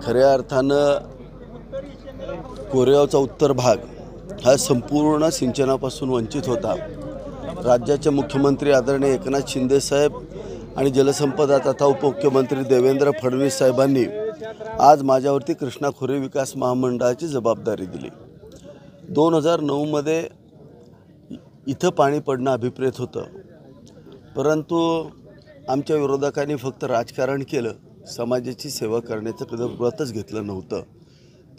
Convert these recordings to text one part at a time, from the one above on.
खऱ्या अर्थानं कोरेगावचा उत्तर भाग हा संपूर्ण सिंचनापासून वंचित होता। राज्याचे मुख्यमंत्री आदरणीय एकनाथ शिंदे साहेब आणि जलसंपदा तथा उपमुख्यमंत्री देवेंद्र फडणवीस साहेबांनी आज माझ्यावरती कृष्णा खोरे विकास महामंडळाची जबाबदारी दिली। 2009 मध्ये इथं पाणी पडणं अभिप्रेत होतं, परंतु आमच्या विरोधकांनी फक्त राजकारण केलं, समाजाची सेवा करण्याचं कधी व्रतच घेतलं नव्हतं।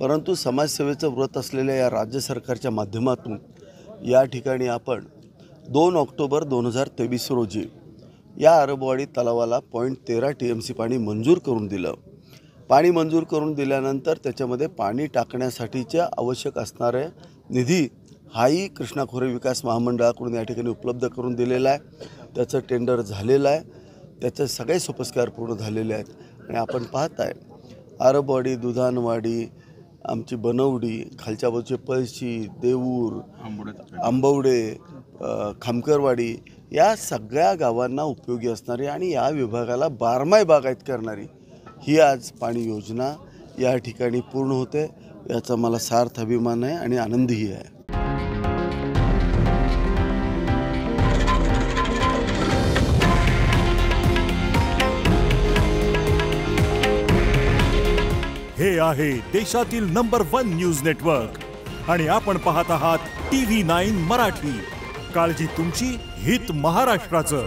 परंतु समाजसेवेचं व्रत असलेल्या या राज्य सरकारच्या माध्यमातून या ठिकाणी आपण 2 ऑक्टोबर 2023 रोजी या अरबवाडी तलावाला 0.13 TMC पाणी मंजूर करून दिलं। पाणी मंजूर करून दिल्यानंतर त्याच्यामध्ये पाणी टाकण्यासाठीच्या आवश्यक असणारे निधी हाही कृष्णा खोरे विकास महामंडळाकडून या ठिकाणी उपलब्ध करून दिलेला आहे। त्याचं टेंडर झालेलं आहे, त्याचे सगळे सोपस्कार पूर्ण झालेले आहेत आणि आपण पाहताय अरबवाडी, दुधानवाडी, आमची बनवडी, खालच्या बाजूचे पळशी, देऊर, आंबवडे, खामकरवाडी या सगळ्या गावांना उपयोगी असणारी आणि या विभागाला बारमाही बागायत करणारी ही आज पाणी योजना या ठिकाणी पूर्ण होते। याचा मला सार्थ अभिमान आहे आणि आनंदही आहे। हे आहे देशातील नंबर 1 न्यूज नेटवर्क आणि आपण पाहत आहात TV9 मराठी। काळजी तुमची, हित महाराष्ट्राचं।